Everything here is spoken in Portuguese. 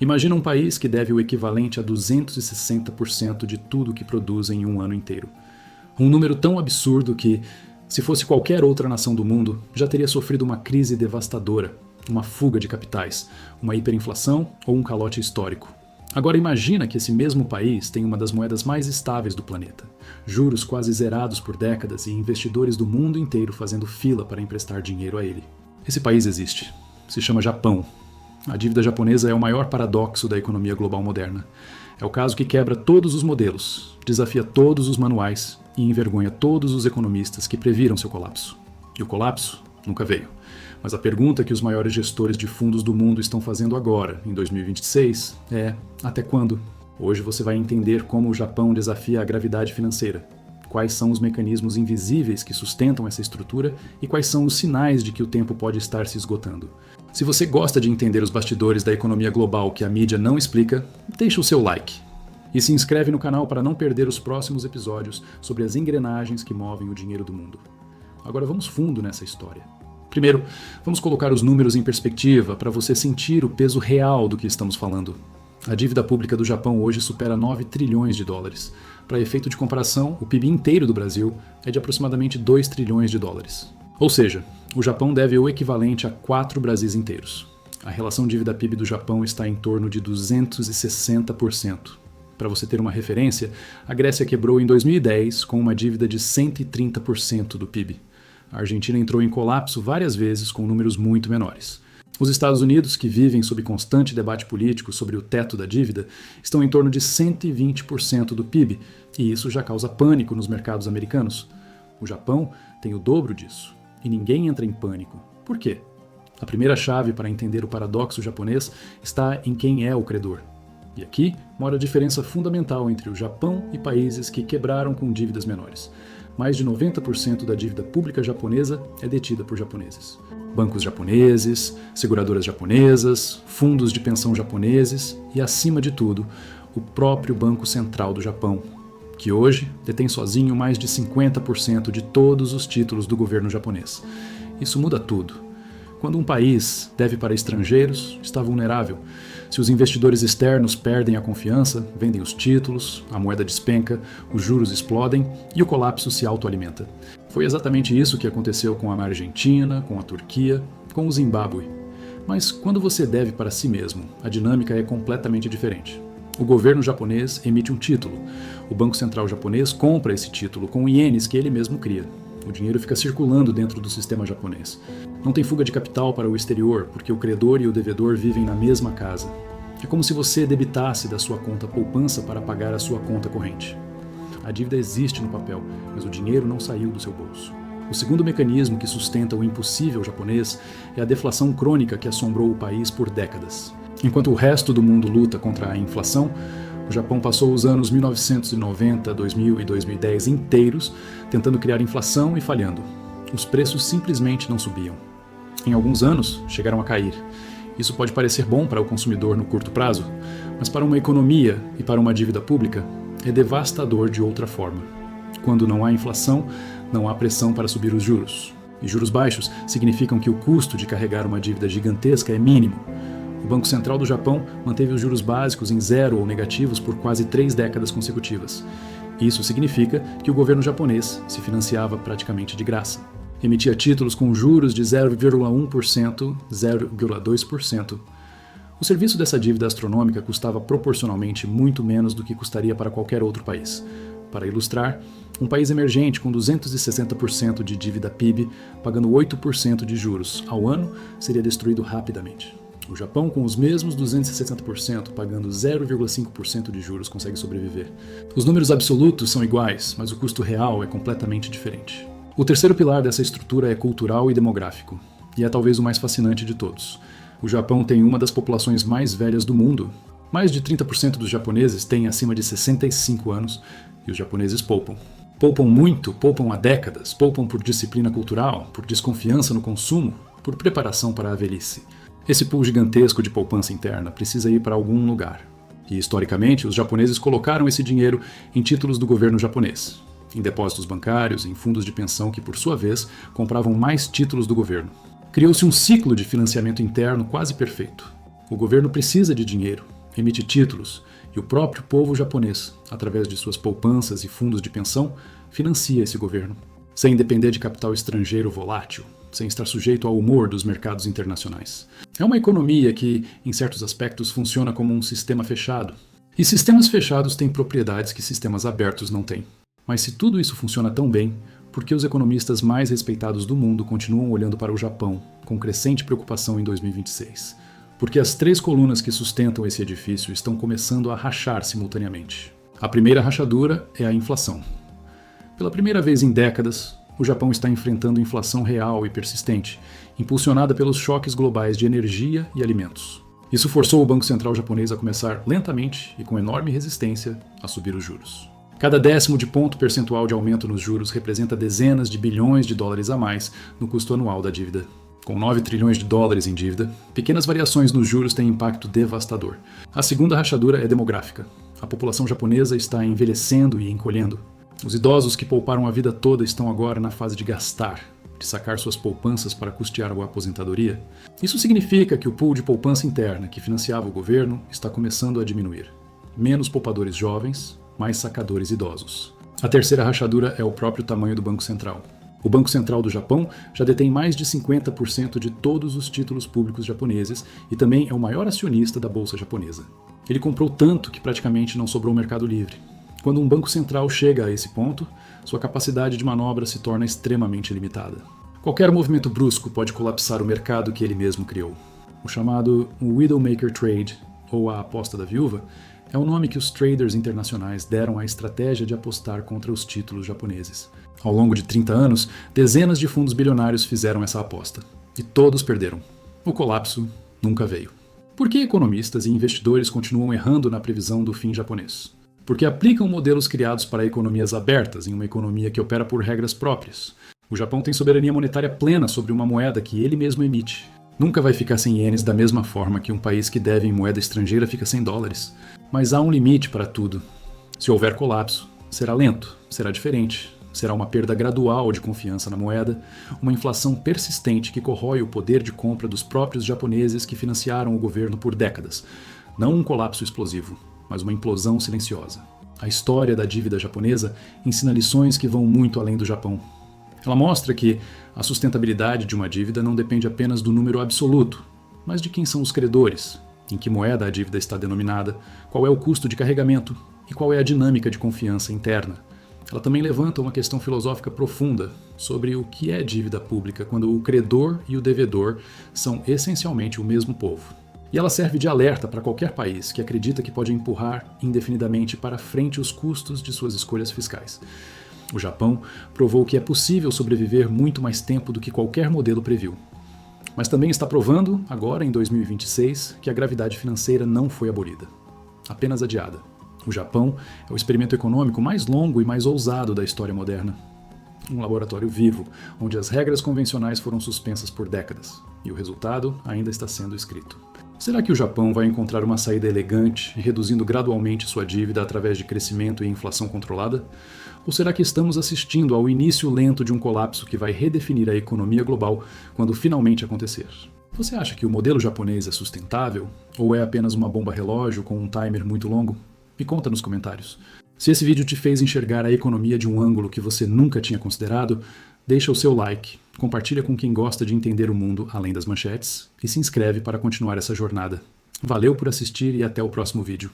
Imagina um país que deve o equivalente a 260% de tudo que produz em um ano inteiro. Um número tão absurdo que, se fosse qualquer outra nação do mundo, já teria sofrido uma crise devastadora, uma fuga de capitais, uma hiperinflação ou um calote histórico. Agora imagina que esse mesmo país tem uma das moedas mais estáveis do planeta, juros quase zerados por décadas e investidores do mundo inteiro fazendo fila para emprestar dinheiro a ele. Esse país existe. Se chama Japão. A dívida japonesa é o maior paradoxo da economia global moderna. É o caso que quebra todos os modelos, desafia todos os manuais e envergonha todos os economistas que previram seu colapso. E o colapso nunca veio. Mas a pergunta que os maiores gestores de fundos do mundo estão fazendo agora, em 2026, é: até quando? Hoje você vai entender como o Japão desafia a gravidade financeira, quais são os mecanismos invisíveis que sustentam essa estrutura e quais são os sinais de que o tempo pode estar se esgotando. Se você gosta de entender os bastidores da economia global que a mídia não explica, deixa o seu like. E se inscreve no canal para não perder os próximos episódios sobre as engrenagens que movem o dinheiro do mundo. Agora vamos fundo nessa história. Primeiro, vamos colocar os números em perspectiva para você sentir o peso real do que estamos falando. A dívida pública do Japão hoje supera 9 trilhões de dólares. Para efeito de comparação, o PIB inteiro do Brasil é de aproximadamente 2 trilhões de dólares. Ou seja, o Japão deve o equivalente a 4 Brasis inteiros. A relação dívida-PIB do Japão está em torno de 260%. Para você ter uma referência, a Grécia quebrou em 2010 com uma dívida de 130% do PIB. A Argentina entrou em colapso várias vezes com números muito menores. Os Estados Unidos, que vivem sob constante debate político sobre o teto da dívida, estão em torno de 120% do PIB, e isso já causa pânico nos mercados americanos. O Japão tem o dobro disso, e ninguém entra em pânico. Por quê? A primeira chave para entender o paradoxo japonês está em quem é o credor. E aqui mora a diferença fundamental entre o Japão e países que quebraram com dívidas menores. Mais de 90% da dívida pública japonesa é detida por japoneses. Bancos japoneses, seguradoras japonesas, fundos de pensão japoneses e, acima de tudo, o próprio Banco Central do Japão, que hoje detém sozinho mais de 50% de todos os títulos do governo japonês. Isso muda tudo. Quando um país deve para estrangeiros, está vulnerável. Se os investidores externos perdem a confiança, vendem os títulos, a moeda despenca, os juros explodem e o colapso se autoalimenta. Foi exatamente isso que aconteceu com a Argentina, com a Turquia, com o Zimbábue. Mas quando você deve para si mesmo, a dinâmica é completamente diferente. O governo japonês emite um título. O Banco Central japonês compra esse título com ienes que ele mesmo cria. O dinheiro fica circulando dentro do sistema japonês. Não tem fuga de capital para o exterior, porque o credor e o devedor vivem na mesma casa. É como se você debitasse da sua conta poupança para pagar a sua conta corrente. A dívida existe no papel, mas o dinheiro não saiu do seu bolso. O segundo mecanismo que sustenta o impossível japonês é a deflação crônica que assombrou o país por décadas. Enquanto o resto do mundo luta contra a inflação, o Japão passou os anos 1990, 2000 e 2010 inteiros tentando criar inflação e falhando. Os preços simplesmente não subiam. Em alguns anos, chegaram a cair. Isso pode parecer bom para o consumidor no curto prazo, mas para uma economia e para uma dívida pública, é devastador de outra forma. Quando não há inflação, não há pressão para subir os juros. E juros baixos significam que o custo de carregar uma dívida gigantesca é mínimo. O Banco Central do Japão manteve os juros básicos em zero ou negativos por quase 3 décadas consecutivas. Isso significa que o governo japonês se financiava praticamente de graça. Emitia títulos com juros de 0,1%, 0,2%. O serviço dessa dívida astronômica custava proporcionalmente muito menos do que custaria para qualquer outro país. Para ilustrar, um país emergente com 260% de dívida PIB, pagando 8% de juros ao ano, seria destruído rapidamente. O Japão, com os mesmos 260%, pagando 0,5% de juros, consegue sobreviver. Os números absolutos são iguais, mas o custo real é completamente diferente. O terceiro pilar dessa estrutura é cultural e demográfico, e é talvez o mais fascinante de todos. O Japão tem uma das populações mais velhas do mundo. Mais de 30% dos japoneses têm acima de 65 anos, e os japoneses poupam. Poupam muito, poupam há décadas, poupam por disciplina cultural, por desconfiança no consumo, por preparação para a velhice. Esse pool gigantesco de poupança interna precisa ir para algum lugar. E, historicamente, os japoneses colocaram esse dinheiro em títulos do governo japonês, em depósitos bancários, em fundos de pensão que, por sua vez, compravam mais títulos do governo. Criou-se um ciclo de financiamento interno quase perfeito. O governo precisa de dinheiro, emite títulos, e o próprio povo japonês, através de suas poupanças e fundos de pensão, financia esse governo, sem depender de capital estrangeiro volátil, sem estar sujeito ao humor dos mercados internacionais. É uma economia que, em certos aspectos, funciona como um sistema fechado. E sistemas fechados têm propriedades que sistemas abertos não têm. Mas se tudo isso funciona tão bem, por que os economistas mais respeitados do mundo continuam olhando para o Japão com crescente preocupação em 2026? Porque as 3 colunas que sustentam esse edifício estão começando a rachar simultaneamente. A primeira rachadura é a inflação. Pela primeira vez em décadas, o Japão está enfrentando inflação real e persistente, impulsionada pelos choques globais de energia e alimentos. Isso forçou o Banco Central japonês a começar lentamente e com enorme resistência a subir os juros. Cada 10º de ponto percentual de aumento nos juros representa dezenas de bilhões de dólares a mais no custo anual da dívida. Com 9 trilhões de dólares em dívida, pequenas variações nos juros têm impacto devastador. A segunda rachadura é demográfica. A população japonesa está envelhecendo e encolhendo. Os idosos que pouparam a vida toda estão agora na fase de gastar, de sacar suas poupanças para custear a aposentadoria. Isso significa que o pool de poupança interna que financiava o governo está começando a diminuir. Menos poupadores jovens, mais sacadores idosos. A terceira rachadura é o próprio tamanho do Banco Central. O Banco Central do Japão já detém mais de 50% de todos os títulos públicos japoneses e também é o maior acionista da bolsa japonesa. Ele comprou tanto que praticamente não sobrou mercado livre. Quando um banco central chega a esse ponto, sua capacidade de manobra se torna extremamente limitada. Qualquer movimento brusco pode colapsar o mercado que ele mesmo criou. O chamado Widowmaker Trade, ou a aposta da viúva, é o nome que os traders internacionais deram à estratégia de apostar contra os títulos japoneses. Ao longo de 30 anos, dezenas de fundos bilionários fizeram essa aposta. E todos perderam. O colapso nunca veio. Por que economistas e investidores continuam errando na previsão do fim japonês? Porque aplicam modelos criados para economias abertas em uma economia que opera por regras próprias. O Japão tem soberania monetária plena sobre uma moeda que ele mesmo emite. Nunca vai ficar sem ienes da mesma forma que um país que deve em moeda estrangeira fica sem dólares. Mas há um limite para tudo. Se houver colapso, será lento, será diferente. Será uma perda gradual de confiança na moeda, uma inflação persistente que corrói o poder de compra dos próprios japoneses que financiaram o governo por décadas. Não um colapso explosivo, mas uma implosão silenciosa. A história da dívida japonesa ensina lições que vão muito além do Japão. Ela mostra que a sustentabilidade de uma dívida não depende apenas do número absoluto, mas de quem são os credores, em que moeda a dívida está denominada, qual é o custo de carregamento e qual é a dinâmica de confiança interna. Ela também levanta uma questão filosófica profunda sobre o que é dívida pública quando o credor e o devedor são essencialmente o mesmo povo. E ela serve de alerta para qualquer país que acredita que pode empurrar indefinidamente para frente os custos de suas escolhas fiscais. O Japão provou que é possível sobreviver muito mais tempo do que qualquer modelo previu. Mas também está provando, agora em 2026, que a gravidade financeira não foi abolida, apenas adiada. O Japão é o experimento econômico mais longo e mais ousado da história moderna. Um laboratório vivo, onde as regras convencionais foram suspensas por décadas, e o resultado ainda está sendo escrito. Será que o Japão vai encontrar uma saída elegante, reduzindo gradualmente sua dívida através de crescimento e inflação controlada? Ou será que estamos assistindo ao início lento de um colapso que vai redefinir a economia global quando finalmente acontecer? Você acha que o modelo japonês é sustentável? Ou é apenas uma bomba relógio com um timer muito longo? Me conta nos comentários. Se esse vídeo te fez enxergar a economia de um ângulo que você nunca tinha considerado, deixa o seu like, compartilha com quem gosta de entender o mundo além das manchetes e se inscreve para continuar essa jornada. Valeu por assistir e até o próximo vídeo.